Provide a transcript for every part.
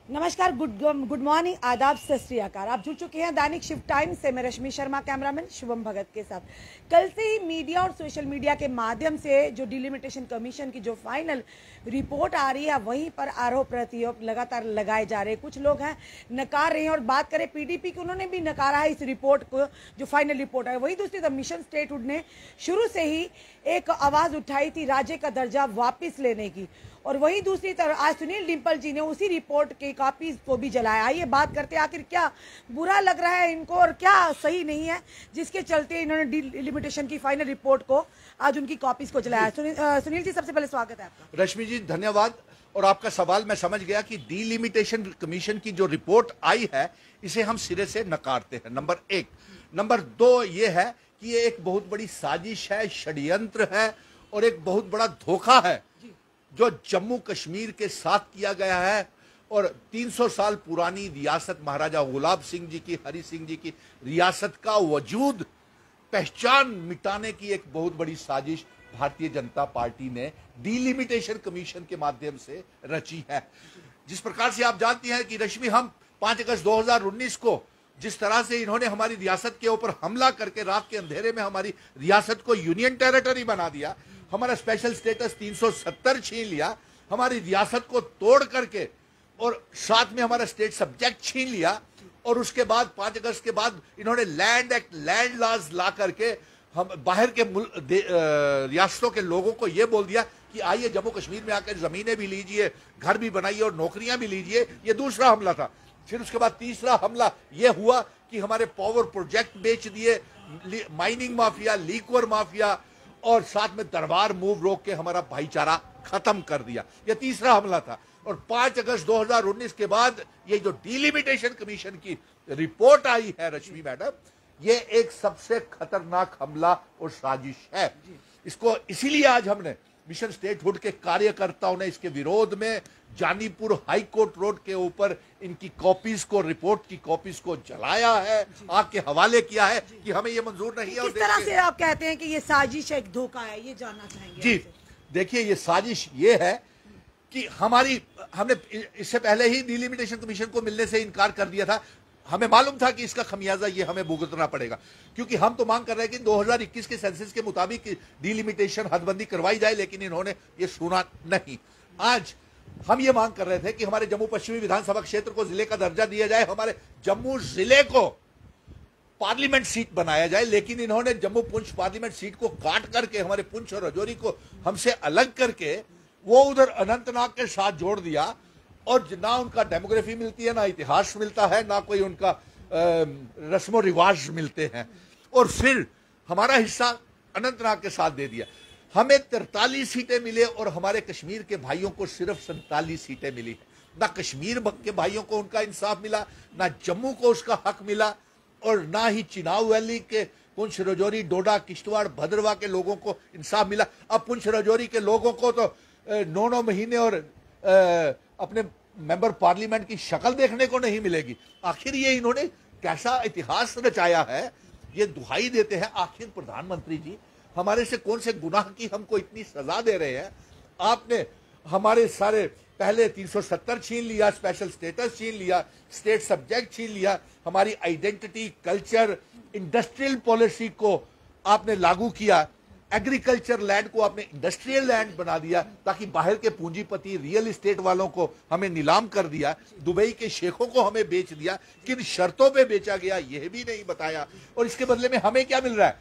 नमस्कार, good morning, आदाब, सत श्री अकाल। आप जुड़ चुके हैं दैनिक शिफ्ट टाइम से। मैं रश्मि शर्मा, कैमरामैन शुभम भगत के साथ। कल से ही मीडिया और सोशल मीडिया के माध्यम से जो डिलिमिटेशन कमीशन की जो फाइनल रिपोर्ट आ रही है, वहीं पर आरोप प्रत्यारोप लगातार लगाए जा रहे हैं। कुछ लोग हैं नकार रहे हैं, और बात करें पीडीपी की, उन्होंने भी नकारा है इस रिपोर्ट को, जो फाइनल रिपोर्ट है। वहीं दूसरी तरफ मिशन स्टेटहुड ने शुरू से ही एक आवाज उठाई थी राज्य का दर्जा वापिस लेने की, और वहीं दूसरी तरफ आज सुनील डिम्पल जी ने उसी रिपोर्ट की कॉपी को भी जलाया। आइए बात करते हैं, आखिर क्या बुरा लग रहा है इनको और क्या सही नहीं है, जिसके चलते इन्होंने डिलिमिटेशन की फाइनल रिपोर्ट को आज उनकी कॉपीज को जलाया। सुनील जी, सबसे पहले स्वागत है आपका। रश्मि जी धन्यवाद। और आपका सवाल मैं समझ गया कि डिलिमिटेशन कमीशन की जो रिपोर्ट आई है, इसे हम सिरे से नकारते हैं, नंबर एक। नंबर दो ये है कि ये एक बहुत बड़ी साजिश है, षड्यंत्र है और एक बहुत बड़ा धोखा है जो जम्मू कश्मीर के साथ किया गया है। और 300 साल पुरानी रियासत, महाराजा गुलाब सिंह जी की, हरि सिंह जी की रियासत का वजूद, पहचान मिटाने की एक बहुत बड़ी साजिश भारतीय जनता पार्टी ने डिलिमिटेशन कमीशन के माध्यम से रची है। जिस प्रकार से आप जानती हैं कि रश्मि, हम 5 अगस्त 2019 को जिस तरह से इन्होंने हमारी रियासत के ऊपर हमला करके रात के अंधेरे में हमारी रियासत को यूनियन टेरिटरी बना दिया, हमारा स्पेशल स्टेटस 370 छीन लिया, हमारी रियासत को तोड़ करके और साथ में हमारा स्टेट सब्जेक्ट छीन लिया, और उसके बाद 5 अगस्त के बाद इन्होंने लैंड एक्ट, लैंड लॉज ला करके हम बाहर के रियासतों के लोगों को यह बोल दिया कि आइए जम्मू कश्मीर में आकर जमीनें भी लीजिए, घर भी बनाइए और नौकरियां भी लीजिए। ये दूसरा हमला था। फिर उसके बाद तीसरा हमला यह हुआ कि हमारे पावर प्रोजेक्ट बेच दिए, माइनिंग माफिया, लीकवर माफिया, और साथ में दरबार मूव रोक के हमारा भाईचारा खत्म कर दिया। यह तीसरा हमला था। और 5 अगस्त 2019 के बाद ये जो डिलिमिटेशन कमीशन की रिपोर्ट आई है रश्मि मैडम, ये एक सबसे खतरनाक हमला और साजिश है। इसको इसीलिए आज हमने मिशन स्टेटहुड के कार्यकर्ताओं ने इसके विरोध में जानीपुर हाई कोर्ट रोड के ऊपर इनकी कॉपीज को, रिपोर्ट की कॉपीज को जलाया है, आग के हवाले किया है कि हमें ये मंजूर नहीं है। किस तरह से आप कहते हैं कि ये साजिश है, एक धोखा है, ये जानना चाहेंगे जी। देखिए, ये साजिश ये है कि हमने इससे पहले ही डिलिमिटेशन कमीशन को मिलने से इनकार कर दिया था। हमें मालूम था कि इसका खमियाजा ये हमें भुगतना पड़ेगा, क्योंकि हम तो मांग कर रहे हैं कि 2021 के सेंसस के मुताबिक डिलिमिटेशन, हदबंदी करवाई जाए, लेकिन इन्होंने ये सुना नहीं। आज हम ये मांग कर रहे थे कि हमारे जम्मू पश्चिमी विधानसभा क्षेत्र को जिले का दर्जा दिया जाए, हमारे जम्मू जिले को पार्लियामेंट सीट बनाया जाए, लेकिन इन्होंने जम्मू पुंछ पार्लियामेंट सीट को काट करके हमारे पुंछ और रजौरी को हमसे अलग करके वो उधर अनंतनाग के साथ जोड़ दिया। और ना उनका डेमोग्राफी मिलती है, ना इतिहास मिलता है, ना कोई उनका रस्मो रिवाज मिलते हैं, और फिर हमारा हिस्सा अनंतनाग के साथ दे दिया। हमें 43 सीटें मिले और हमारे कश्मीर के भाइयों को सिर्फ 47 सीटें मिली है। ना कश्मीर के भाइयों को उनका इंसाफ मिला, ना जम्मू को उसका हक मिला, और ना ही चिनाब वैली के पुंछ, रजौरी, डोडा, किश्तवाड़, भद्रवाह के लोगों को इंसाफ मिला। अब पुंछ रजौरी के लोगों को तो 9 महीने और अपने मेंबर पार्लियामेंट की शक्ल देखने को नहीं मिलेगी। आखिर ये इन्होंने कैसा इतिहास रचाया है, ये दुहाई देते हैं। आखिर प्रधानमंत्री जी, हमारे से कौन से गुनाह की हमको इतनी सजा दे रहे हैं? आपने हमारे सारे पहले 370 छीन लिया, स्पेशल स्टेटस छीन लिया, स्टेट सब्जेक्ट छीन लिया, हमारी आइडेंटिटी, कल्चर, इंडस्ट्रियल पॉलिसी को आपने लागू किया, एग्रीकल्चर लैंड को आपने इंडस्ट्रियल लैंड बना दिया, ताकि बाहर के पूंजीपति, रियल एस्टेट वालों को हमें नीलाम कर दिया, दुबई के शेखों को हमें बेच दिया। किन शर्तों पे बेचा गया यह भी नहीं बताया, और इसके बदले में हमें क्या मिल रहा है?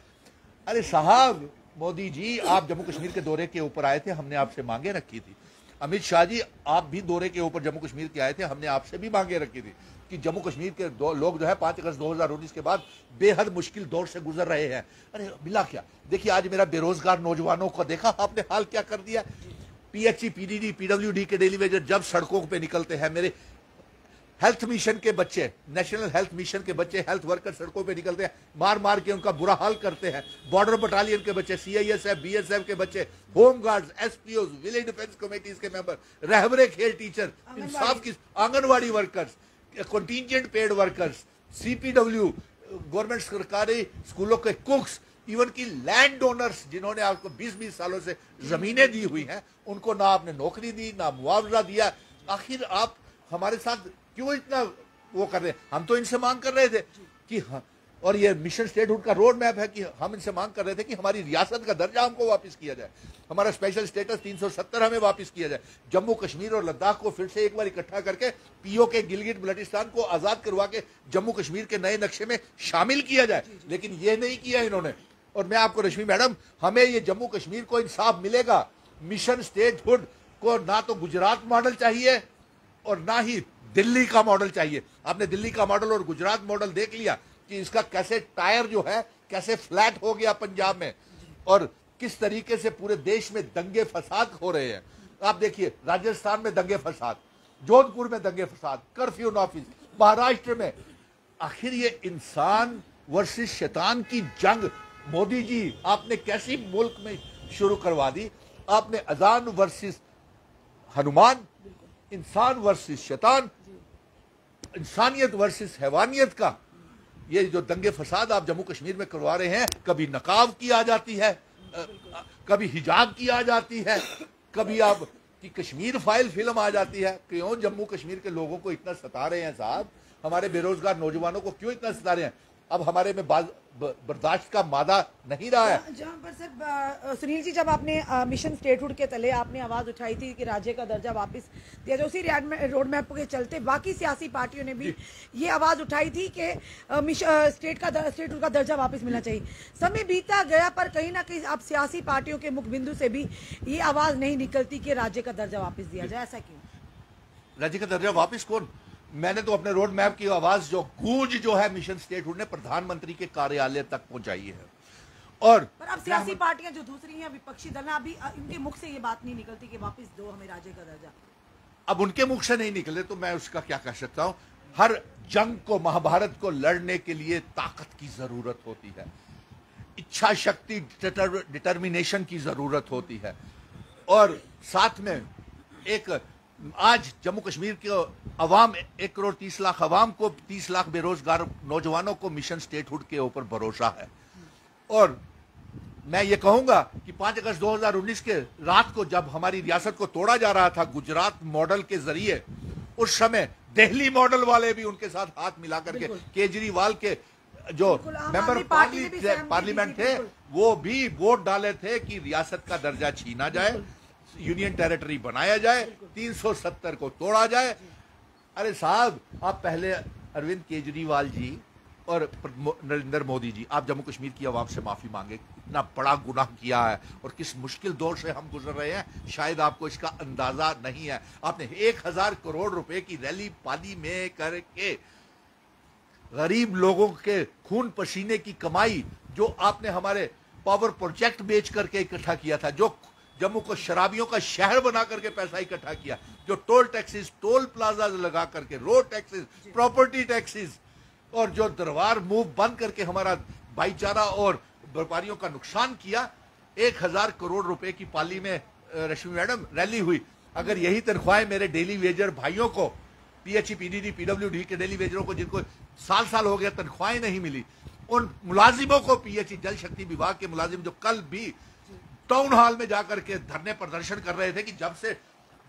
अरे साहब, मोदी जी, आप जम्मू कश्मीर के दौरे के ऊपर आए थे, हमने आपसे मांगे रखी थी। अमित शाह जी, आप भी दौरे के ऊपर जम्मू कश्मीर के आए थे, हमने आपसे भी मांगे रखी थी कि जम्मू कश्मीर के लोग जो है 5 अगस्त 2019 के बाद बेहद मुश्किल दौर से गुजर रहे हैं। अरे मिला क्या? देखिए, आज मेरा बेरोजगार नौजवानों को देखा आपने हाल क्या कर दिया। पीएचई, पीडीडी, पीडब्ल्यूडी के डेली वेजर जब सड़कों पे निकलते हैं, मेरे हेल्थ मिशन के बच्चे, नेशनल हेल्थ मिशन के बच्चे, हेल्थ वर्कर सड़कों पे निकलते हैं, मार मार के उनका बुरा हाल करते हैं। बॉर्डर बटालियन के बच्चे, सीआईएसएफ, बीएसएफ के बच्चे, home guards, SPO, village defence committees के मेंबर, रहबरे खेल टीचर, इंसाफ की anganwadi workers, contingent paid workers, CPW, government सरकारी स्कूलों के कुक्स, इवन की लैंड डोनर्स जिन्होंने आपको 20-20 सालों से जमीनें दी हुई हैं, उनको ना आपने नौकरी दी, ना मुआवजा दिया। आखिर आप हमारे साथ क्यों इतना वो कर रहे हैं? हम तो इनसे मांग कर रहे थे कि और ये मिशन स्टेटहुड का रोड मैप है कि हम इनसे मांग कर रहे थे कि हमारी रियासत का दर्जा हमको वापस किया जाए, हमारा स्पेशल स्टेटस 370 हमें वापस किया जाए, जम्मू कश्मीर और लद्दाख को फिर से एक बार इकट्ठा करके पीओके गिलगिट बल्टिस्तान को आजाद करवा के जम्मू कश्मीर के नए नक्शे में शामिल किया जाए। लेकिन ये नहीं किया इन्होंने। और मैं आपको रश्मि मैडम, हमें ये जम्मू कश्मीर को इंसाफ मिलेगा। मिशन स्टेटहुड को ना तो गुजरात मॉडल चाहिए और ना ही दिल्ली का मॉडल चाहिए। आपने दिल्ली का मॉडल और गुजरात मॉडल देख लिया कि इसका कैसे टायर जो है कैसे फ्लैट हो गया पंजाब में, और किस तरीके से पूरे देश में दंगे फसाद हो रहे हैं। आप देखिए, राजस्थान में दंगे फसाद, जोधपुर में दंगे फसाद, कर्फ्यू नॉफिस, महाराष्ट्र में। आखिर ये इंसान वर्सेस शैतान की जंग मोदी जी आपने कैसी मुल्क में शुरू करवा दी? आपने अजान वर्सेस हनुमान, इंसान वर्सेस शैतान, इंसानियत वर्सेस हैवानियत का ये जो दंगे फसाद आप जम्मू कश्मीर में करवा रहे हैं। कभी नकाब की आ जाती है, कभी हिजाब की आ जाती है, कभी आप की कश्मीर फाइल फिल्म आ जाती है। क्यों जम्मू कश्मीर के लोगों को इतना सता रहे हैं साहब? हमारे बेरोजगार नौजवानों को क्यों इतना सता रहे हैं? अब हमारे में बर्दाश्त का मादा नहीं रहा है। जहाँ पर सर सुनील जी, जब आपने मिशन स्टेटहुड के तले आपने आवाज उठाई थी कि राज्य का दर्जा वापस दिया जाए, उसी रोड मैप के चलते बाकी सियासी पार्टियों ने भी ये आवाज उठाई थी कि स्टेटहुड का दर्जा वापस मिलना चाहिए। समय बीता गया पर कहीं ना कहीं अब सियासी पार्टियों के मुख बिंदु से भी ये आवाज नहीं निकलती कि राज्य का दर्जा वापस दिया जाए। ऐसा क्यों? राज्य का दर्जा वापस कौन? मैंने तो अपने रोड मैप की आवाज जो गूंज जो है मिशन स्टेटहुड ने प्रधानमंत्री के कार्यालय तक पहुंचाई है। और पर अब सियासी पार्टियां जो दूसरी हैं, विपक्षी दल, अभी इनके मुख से ये बात नहीं निकलती कि वापस दो हमें राज्य का दर्जा। अब उनके मुख से नहीं निकले तो मैं उसका क्या कह सकता हूं? हर जंग को, महाभारत को लड़ने के लिए ताकत की जरूरत होती है, इच्छा शक्ति, डिटर्मिनेशन की जरूरत होती है। और साथ में एक आज जम्मू कश्मीर के अवाम, 1,30,00,000 अवाम को, 30 लाख बेरोजगार नौजवानों को मिशन स्टेटहुड के ऊपर भरोसा है। और मैं ये कहूंगा कि 5 अगस्त 2019 के रात को जब हमारी रियासत को तोड़ा जा रहा था गुजरात मॉडल के जरिए, उस समय दिल्ली मॉडल वाले भी उनके साथ हाथ मिला करके, केजरीवाल के जो मेंबर पार्लियामेंट थे वो भी वोट डाले थे कि रियासत का दर्जा छीना जाए, यूनियन टेरिटरी बनाया जाए, 370 को तोड़ा जाए। अरे साहब, आप पहले अरविंद केजरीवाल जी और नरेंद्र मोदी जी, आप जम्मू कश्मीर की आवाम से माफी मांगे। इतना बड़ा गुनाह किया है और किस मुश्किल दौर से हम गुजर रहे हैं, शायद आपको इसका अंदाजा नहीं है। आपने 1000 करोड़ रुपए की रैली पाली में करके गरीब लोगों के खून पसीने की कमाई जो आपने हमारे पावर प्रोजेक्ट बेच करके इकट्ठा किया था, जो जम्मू को शराबियों का शहर बना करके पैसा इकट्ठा किया, जो टोल टैक्सेस, टोल प्लाजा लगा करके, रोड टैक्सेस, प्रॉपर्टी टैक्सेस, और जो दरबार मूव बंद करके हमारा भाईचारा और व्यापारियों का नुकसान किया। 1000 करोड़ रुपए की पाली में रश्मि मैडम रैली हुई। अगर यही तनख्वाहें मेरे डेली वेजर भाइयों को, पीएचई, पीडीडी, पीडब्ल्यूडी के डेली वेजरों को, जिनको साल हो गया तनख्वाहें नहीं मिली, उन मुलाजिमों को, पीएचई जल शक्ति विभाग के मुलाजिम जो कल भी टाउन हॉल में जाकर के धरने प्रदर्शन कर रहे थे कि जब से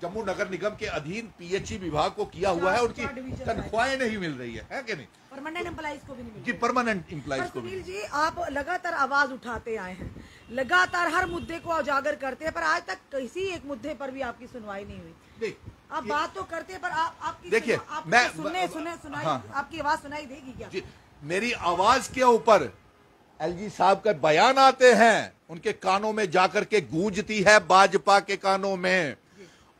जम्मू नगर निगम के अधीन पीएचई विभाग को किया हुआ है उनकी तनख्वाहें नहीं मिल रही है कि नहीं? परमानेंट एम्प्लॉइज को भी नहीं मिल रही। जी, परमानेंट एम्प्लॉइज को भी। सुनील जी, आप लगातार आवाज उठाते आए हैं, लगातार हर मुद्दे को उजागर करते हैं, पर आज तक किसी एक मुद्दे पर भी आपकी सुनवाई नहीं हुई। नहीं, आप बात तो करते हैं पर आपकी देखिए, आपकी आवाज सुनाई देगी क्या? जी, मेरी आवाज के ऊपर एलजी साहब का बयान आते हैं, उनके कानों में जाकर के गूंजती है, भाजपा के कानों में।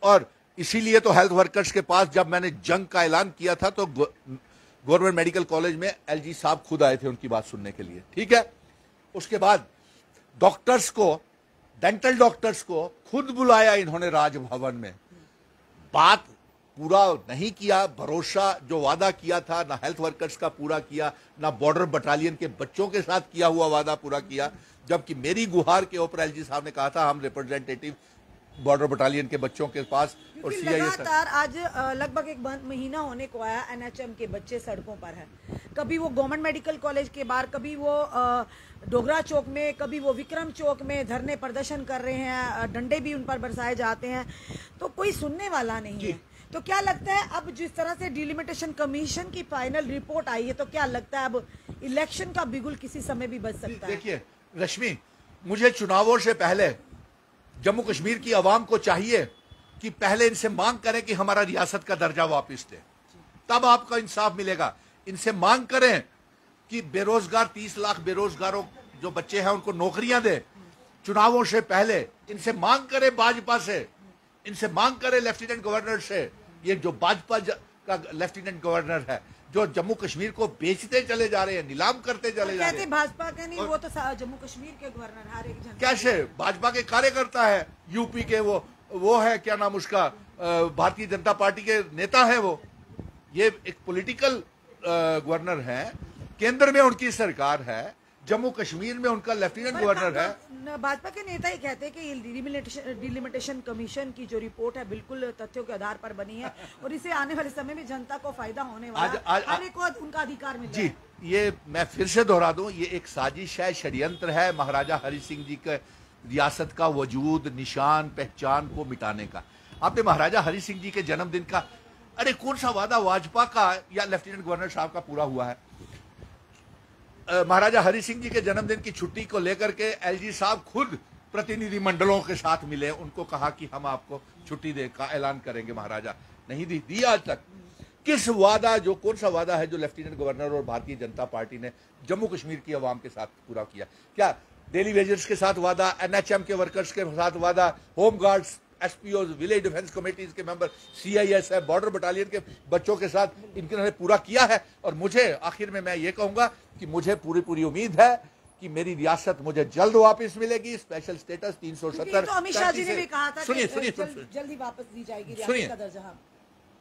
और इसीलिए तो हेल्थ वर्कर्स के पास जब मैंने जंग का ऐलान किया था तो गवर्नमेंट मेडिकल कॉलेज में एलजी साहब खुद आए थे उनकी बात सुनने के लिए। ठीक है, उसके बाद डॉक्टर्स को, डेंटल डॉक्टर्स को खुद बुलाया इन्होंने राजभवन में। बात पूरा नहीं किया, भरोसा जो वादा किया था ना हेल्थ वर्कर्स का पूरा किया, ना बॉर्डर बटालियन के बच्चों के साथ किया हुआ वादा पूरा किया। जबकि मेरी गुहार के ऊपर एलजी साहब ने कहा था हम रिप्रेजेंटेटिव बॉर्डर बटालियन के बच्चों के पास और लगातार आज लगभग 1 महीना होने को आया, एनएचएम के बच्चे सड़कों पर है। कभी वो गवर्नमेंट मेडिकल कॉलेज के बाहर, कभी वो डोगरा चौक में, कभी वो विक्रम चौक में धरने प्रदर्शन कर रहे हैं, डंडे भी उन पर बरसाए जाते हैं, तो कोई सुनने वाला नहीं है। तो क्या लगता है अब जिस तरह से डिलिमिटेशन कमीशन की फाइनल रिपोर्ट आई है, तो क्या लगता है अब इलेक्शन का बिगुल किसी समय भी बच सकता है? देखिए रश्मि, मुझे चुनावों से पहले जम्मू कश्मीर की आवाम को चाहिए कि पहले इनसे मांग करें कि हमारा रियासत का दर्जा वापस दे, तब आपका इंसाफ मिलेगा। इनसे मांग करें कि बेरोजगार 30 लाख बेरोजगारों जो बच्चे हैं उनको नौकरियां दे। चुनावों से पहले इनसे मांग करें भाजपा से, इनसे मांग करें लेफ्टिनेंट गवर्नर से, ये जो भाजपा का लेफ्टिनेंट गवर्नर है जो जम्मू कश्मीर को बेचते चले जा रहे हैं, नीलाम करते चले जा रहे हैं। भाजपा के नहीं, वो तो जम्मू कश्मीर के गवर्नर हर एक जन कैसे भाजपा के कार्यकर्ता है, यूपी के वो है, क्या नाम उसका, भारतीय जनता पार्टी के नेता है वो। ये एक पॉलिटिकल गवर्नर है, केंद्र में उनकी सरकार है, जम्मू कश्मीर में उनका लेफ्टिनेंट गवर्नर है। भाजपा के नेता ही कहते हैं कि डिलिमिटेशन कमीशन की जो रिपोर्ट है बिल्कुल तथ्यों के आधार पर बनी है और इसे आने वाले समय में जनता को फायदा होने वाला है, उनका अधिकार मिल जी। ये मैं फिर से दोहरा दूं, ये एक साजिश है, षड्यंत्र है महाराजा हरि सिंह जी के रियासत का वजूद, निशान, पहचान को मिटाने का। आपने महाराजा हरि सिंह जी के जन्मदिन का, अरे कौन सा वादा भाजपा का या लेफ्टिनेंट गवर्नर साहब का पूरा हुआ है? महाराजा हरि सिंह जी के जन्मदिन की छुट्टी को लेकर के एलजी साहब खुद प्रतिनिधि मंडलों के साथ मिले, उनको कहा कि हम आपको छुट्टी दे का ऐलान करेंगे। महाराजा नहीं दी आज तक। किस वादा, जो कौन सा वादा है जो लेफ्टिनेंट गवर्नर और भारतीय जनता पार्टी ने जम्मू कश्मीर की आवाम के साथ पूरा किया? क्या डेली वेजर्स के साथ वादा, एनएचएम के वर्कर्स के साथ वादा, home guards, SPO, village defence committees के मेंबर, सीआईएस है, बॉर्डर बटालियन के बच्चों के साथ इन्होंने पूरा किया है। और मुझे आखिर में मैं ये कहूंगा कि मुझे पूरी उम्मीद है कि मेरी रियासत मुझे जल्द वापस मिलेगी। स्पेशल स्टेटस 370 तो अमित शाह जी ने भी कहा था सुनिए जल्दी वापस दी जाएगी रियासत का दर्जा।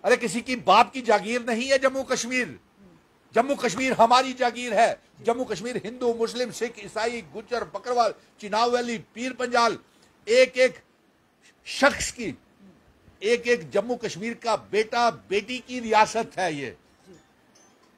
अरे किसी की बाप की जागीर नहीं है जम्मू कश्मीर। जम्मू कश्मीर हमारी जागीर है। जम्मू कश्मीर हिंदू, मुस्लिम, सिख, ईसाई, गुज्जर, बकरवाल, चिनाव वैली, पीर पंजाल, एक एक शख्स की, एक एक जम्मू कश्मीर का बेटा बेटी की रियासत है।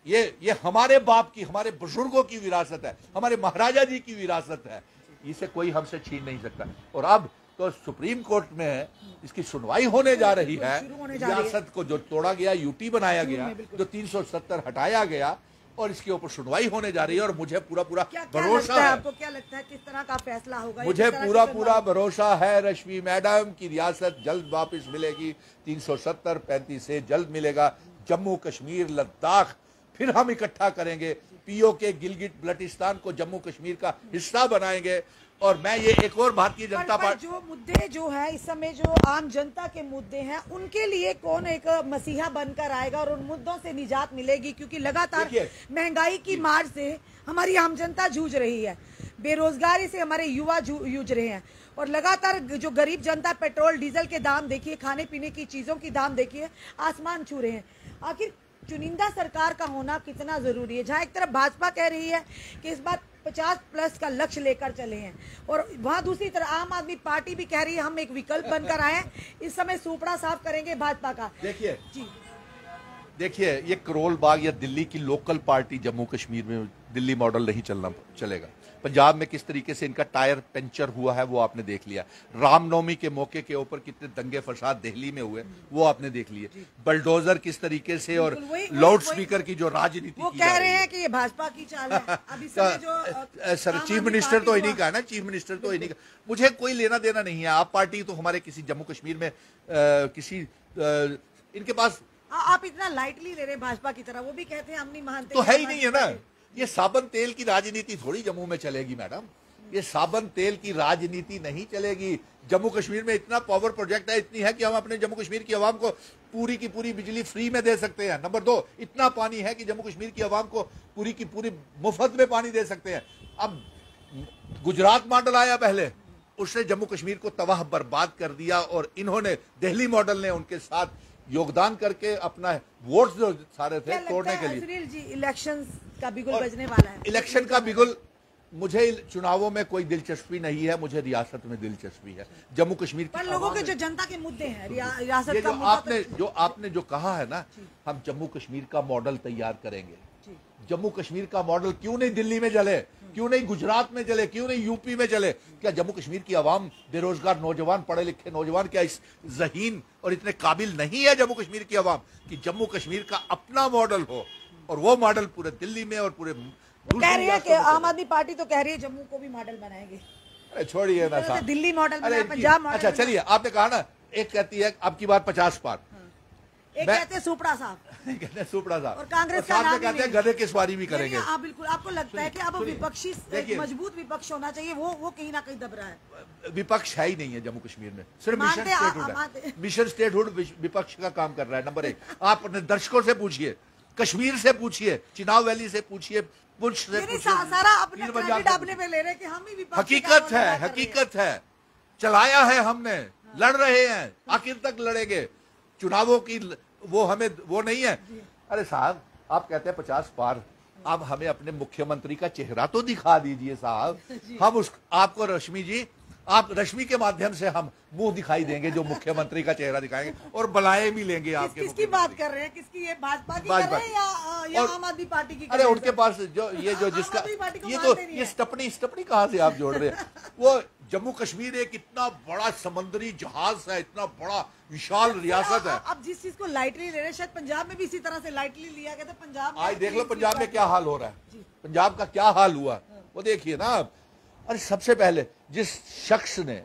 ये हमारे बाप की, हमारे बुजुर्गों की विरासत है, हमारे महाराजा जी की विरासत है। इसे कोई हमसे छीन नहीं सकता। और अब तो सुप्रीम कोर्ट में इसकी सुनवाई होने जा रही है। रियासत को जो तोड़ा गया, यूटी बनाया गया, जो 370 हटाया गया, और इसके ऊपर सुनवाई होने जा रही है। और मुझे पूरा भरोसा है। आपको क्या लगता है किस तरह का फैसला होगा? मुझे पूरा भरोसा है रश्मि मैडम की रियासत जल्द वापस मिलेगी। 370 35 से जल्द मिलेगा। जम्मू कश्मीर, लद्दाख फिर हम इकट्ठा करेंगे। पीओके गिलगिट बल्टिस्तान को जम्मू कश्मीर का हिस्सा बनाएंगे। और मैं ये एक और भारतीय जनता पार्टी, जो मुद्दे जो है इस समय जो आम जनता के मुद्दे हैं, उनके लिए कौन एक मसीहा बनकर आएगा और उन मुद्दों से निजात मिलेगी? क्योंकि लगातार महंगाई की मार से हमारी आम जनता जूझ रही है, बेरोजगारी से हमारे युवा जूझ रहे हैं, और लगातार जो गरीब जनता, पेट्रोल डीजल के दाम देखिए, खाने पीने की चीजों की दाम देखिए, आसमान छू रहे हैं। आखिर चुनिंदा सरकार का होना कितना जरूरी है? जहां एक तरफ भाजपा कह रही है कि इस बार 50+ का लक्ष्य लेकर चले हैं, और वहां दूसरी तरफ आम आदमी पार्टी भी कह रही है हम एक विकल्प बनकर आए हैं, इस समय सुपड़ा साफ करेंगे भाजपा का। देखिए ये करोल बाग या दिल्ली की लोकल पार्टी जम्मू कश्मीर में दिल्ली मॉडल नहीं चलेगा। पंजाब में किस तरीके से इनका टायर पंचर हुआ है वो आपने देख लिया। रामनवमी के मौके के ऊपर कितने दंगे फसाद दिल्ली में हुए वो आपने देख लिए। बलडोजर किस तरीके से, और लाउड स्पीकर की जो राजनीति वो कह रहे हैं कि ये भाजपा की चाल है। अभी जो सर चीफ मिनिस्टर तो इन्हीं का है ना, चीफ मिनिस्टर तो इन्हीं का। मुझे कोई लेना देना नहीं है। आप पार्टी तो हमारे किसी जम्मू कश्मीर में इनके पास, आप इतना लाइटली ले रहे भाजपा की तरह। वो भी कहते हैं हम नहीं मानते, तो है ही नहीं है ना। ये साबन तेल की राजनीति थोड़ी जम्मू में चलेगी मैडम। ये साबन तेल की राजनीति नहीं चलेगी। जम्मू कश्मीर में इतना पावर प्रोजेक्ट है, इतनी है कि हम अपने जम्मू कश्मीर की आवाम को पूरी की पूरी बिजली फ्री में दे सकते हैं। नंबर 2, इतना पानी है कि जम्मू कश्मीर की आवाम को पूरी की पूरी मुफ्त में पानी दे सकते हैं। अब गुजरात मॉडल आया पहले, उसने जम्मू कश्मीर को तबाह बर्बाद कर दिया, और इन्होंने दिल्ली मॉडल ने उनके साथ योगदान करके अपना वोट जो सारे थे तोड़ने के लिए। सुनील जी, इलेक्शन का बिगुल बजने वाला है। इलेक्शन का बिगुल, मुझे चुनावों में कोई दिलचस्पी नहीं है, मुझे रियासत में दिलचस्पी है। जम्मू कश्मीर पर लोगों के जो जनता के मुद्दे हैं, रियासत का मुद्दा, आपने जो कहा है ना, हम जम्मू कश्मीर का मॉडल तैयार करेंगे। जम्मू कश्मीर का मॉडल क्यों नहीं दिल्ली में जले? क्यों नहीं गुजरात में चले, क्यों नहीं यूपी में चले? क्या जम्मू कश्मीर की आवाम, बेरोजगार नौजवान, पढ़े लिखे नौजवान, क्या इस ज़हीन और इतने काबिल नहीं है जम्मू कश्मीर की आवाम कि जम्मू कश्मीर का अपना मॉडल हो? और वो मॉडल पूरे दिल्ली में और पूरे कह रही है कि आम आदमी पार्टी तो कह रही है जम्मू को भी मॉडल बनाएंगे। अरे छोड़िए ना साहब, दिल्ली मॉडल बनाया, पंजाब मॉडल। अच्छा चलिए, आपने कहा ना, एक कहती है अब की बार 50 पार, एक कहते हैं सुपड़ा साहब, कहते हैं सुपड़ा साहब, और कांग्रेस का साथ में नाम कहते हैं गधे की सवारी भी करेंगे। आप बिल्कुल, आपको लगता है कि अब विपक्षी मजबूत विपक्ष होना चाहिए, वो कहीं ना कहीं दब रहा है? विपक्ष है ही नहीं है जम्मू कश्मीर में, सिर्फ मिशन मानते- स्टेटहुड है। मिशन स्टेटहुड विपक्ष का काम कर रहा है। नंबर 1, आप अपने दर्शकों से पूछिए, कश्मीर से पूछिए, चिनाब वैली से पूछिए, पुंछ से पूछिए, सारा अपने पीर पंजाब क्रेडिट अपने पे ले रहे हैं कि हम ही विपक्ष हकीकत है, हकीकत है, चलाया है हमने, लड़ रहे हैं, आखिर तक लड़ेंगे। चुनावों की वो हमें वो नहीं है। अरे साहब, आप कहते हैं 50 पार, आप हमें अपने मुख्यमंत्री का चेहरा तो दिखा दीजिए साहब। हम उस आपको रश्मि जी, आप रश्मि के माध्यम से हम मुंह दिखाई देंगे, जो मुख्यमंत्री का चेहरा दिखाएंगे और बुलाए भी लेंगे आपके। किसकी बात कर रहे हैं? किसकी? ये भाजपा की कर रहे हैं या आम आदमी पार्टी की? अरे उनके पास जो ये जो जिसका ये तो ये स्टपनी कहां से आप जोड़ रहे हैं? वो जम्मू कश्मीर एक इतना बड़ा समुद्री जहाज है, इतना बड़ा विशाल रियासत है। अब जिस चीज को लाइटली ले रहे हैं, शायद पंजाब में भी इसी तरह से लाइटली लिया गया था। पंजाब आज देख लो पंजाब में क्या हाल हो रहा है, पंजाब का क्या हाल हुआ वो देखिए ना आप। अरे सबसे पहले जिस शख्स ने,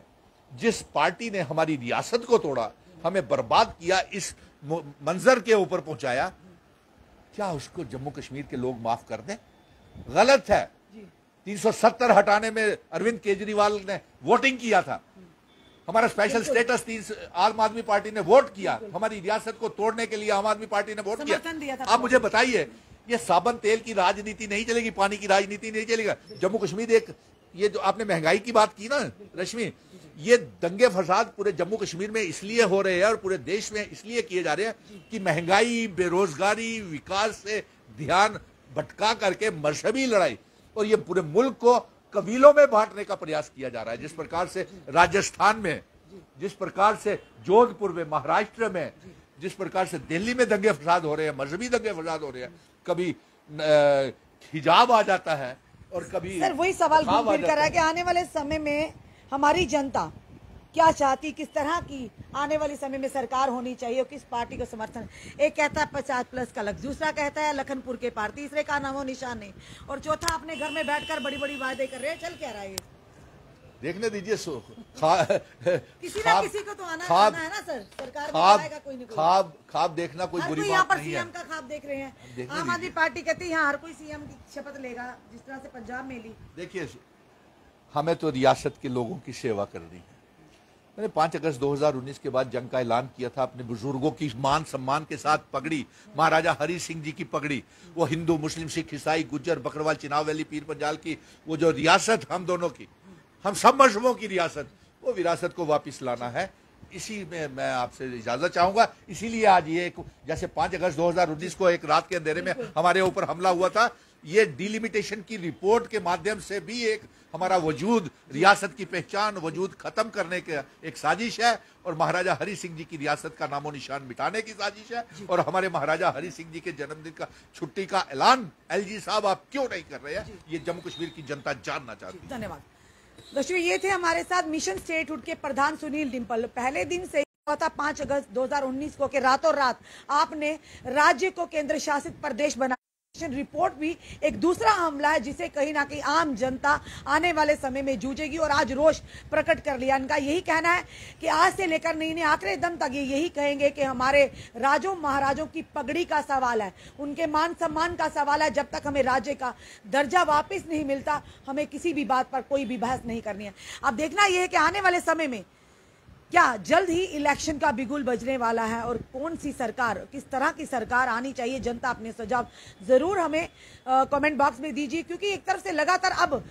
जिस पार्टी ने हमारी रियासत को तोड़ा, हमें बर्बाद किया, इस मंजर के ऊपर पहुंचाया, क्या उसको जम्मू कश्मीर के लोग माफ कर दें? गलत है। 370 हटाने में अरविंद केजरीवाल ने वोटिंग किया था। हमारा स्पेशल स्टेटस आम आदमी पार्टी ने वोट किया, हमारी रियासत को तोड़ने के लिए आम आदमी पार्टी ने वोट किया। आप मुझे बताइए, ये साबन तेल की राजनीति नहीं चलेगी, पानी की राजनीति नहीं चलेगा। जम्मू कश्मीर एक, ये जो आपने महंगाई की बात की ना रश्मि, ये दंगे फसाद पूरे जम्मू कश्मीर में इसलिए हो रहे हैं और पूरे देश में इसलिए किए जा रहे हैं कि महंगाई, बेरोजगारी, विकास से ध्यान भटका करके मजहबी लड़ाई, और ये पूरे मुल्क को कबीलों में बांटने का प्रयास किया जा रहा है। जिस प्रकार से राजस्थान में, जिस प्रकार से जोधपुर में, महाराष्ट्र में, जिस प्रकार से दिल्ली में दंगे फसाद हो रहे हैं, मजहबी दंगे फसाद हो रहे हैं, कभी हिजाब आ जाता है और कभी। सर वही सवाल घूम फिर कर रहा है कि आने वाले समय में हमारी जनता क्या चाहती, किस तरह की आने वाले समय में सरकार होनी चाहिए और किस पार्टी को समर्थन? एक कहता है 50+ का लक्ष्य, दूसरा कहता है लखनपुर के पार, तीसरे का नामो निशान नहीं, और चौथा अपने घर में बैठकर बड़ी बड़ी वादे कर रहे हैं। चल क्या रहा है? देखने दीजिए, किसी ना किसी को तो आना है ना सर, सरकार में आएगा कोई ना कोई। ख्वाब देखना कोई बुरी यहाँ बात पर नहीं है। सीएम का ख्वाब देख रहे हैं। आम आदमी पार्टी कहती है यहाँ हर कोई सीएम की शपथ लेगा, जिस तरह से पंजाब में ली। देखिए, हमें तो रियासत के लोगों की सेवा करनी है। मैंने 5 अगस्त 2019 के बाद जंग का ऐलान किया था। अपने बुजुर्गों की मान सम्मान के साथ पगड़ी, महाराजा हरि सिंह जी की पगड़ी, वो हिंदू, मुस्लिम, सिख, ईसाई, गुज्जर, बकरवाल, चिनाब वैली, पीर पंजाल की वो जो रियासत, हम दोनों की, हम सब मजहबों की रियासत, वो विरासत को वापस लाना है। इसी में मैं आपसे इजाजत चाहूंगा। इसीलिए आज ये, जैसे 5 अगस्त 2019 को एक रात के अंधेरे में हमारे ऊपर हमला हुआ था, ये डिलिमिटेशन की रिपोर्ट के माध्यम से भी एक हमारा वजूद, रियासत की पहचान, वजूद खत्म करने के एक साजिश है, और महाराजा हरि सिंह जी की रियासत का नामो निशान मिटाने की साजिश है। और हमारे महाराजा हरि सिंह जी के जन्मदिन का छुट्टी का ऐलान एलजी साहब आप क्यों नहीं कर रहे हैं? ये जम्मू कश्मीर की जनता जानना चाहती है। धन्यवाद। दर्शकों, ये थे हमारे साथ मिशन स्टेटहुड के प्रधान सुनील डिम्पल। पहले दिन से हुआ था 5 अगस्त 2019 को कि रातों रात आपने राज्य को केंद्र शासित प्रदेश बना। रिपोर्ट भी एक दूसरा हमला है जिसे कहीं ना कहीं आम जनता आने वाले समय में जूझेगी, और आज रोष प्रकट कर लिया। इनका यही कहना है कि आज से लेकर नहीं आखिरी दम तक ये यही कहेंगे कि हमारे राजों महाराजों की पगड़ी का सवाल है, उनके मान सम्मान का सवाल है। जब तक हमें राज्य का दर्जा वापस नहीं मिलता, हमें किसी भी बात पर कोई भी बहस नहीं करनी है। अब देखना यह है कि आने वाले समय में क्या जल्द ही इलेक्शन का बिगुल बजने वाला है और कौन सी सरकार, किस तरह की सरकार आनी चाहिए। जनता अपने सुझाव जरूर हमें कमेंट बॉक्स में दीजिए, क्योंकि एक तरफ से लगातार अब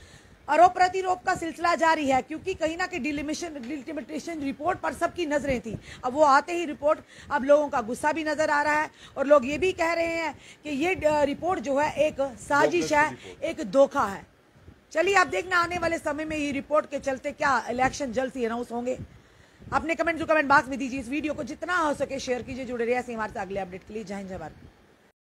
आरोप प्रत्यारोप का सिलसिला जारी है, क्योंकि कहीं ना कहीं डिलिमिटेशन रिपोर्ट पर सबकी नजरें थी। अब वो आते ही रिपोर्ट, अब लोगों का गुस्सा भी नजर आ रहा है, और लोग ये भी कह रहे हैं कि ये रिपोर्ट जो है एक साजिश है, एक धोखा है। चलिए अब देखना आने वाले समय में ये रिपोर्ट के चलते क्या इलेक्शन जल्द ही अनाउंस होंगे। अपने कमेंट जो कमेंट बॉक्स में दीजिए। इस वीडियो को जितना हो सके शेयर कीजिए। जुड़े रहिए ऐसे हमारे साथ अगले अपडेट के लिए। जय हिंद, जय भारत।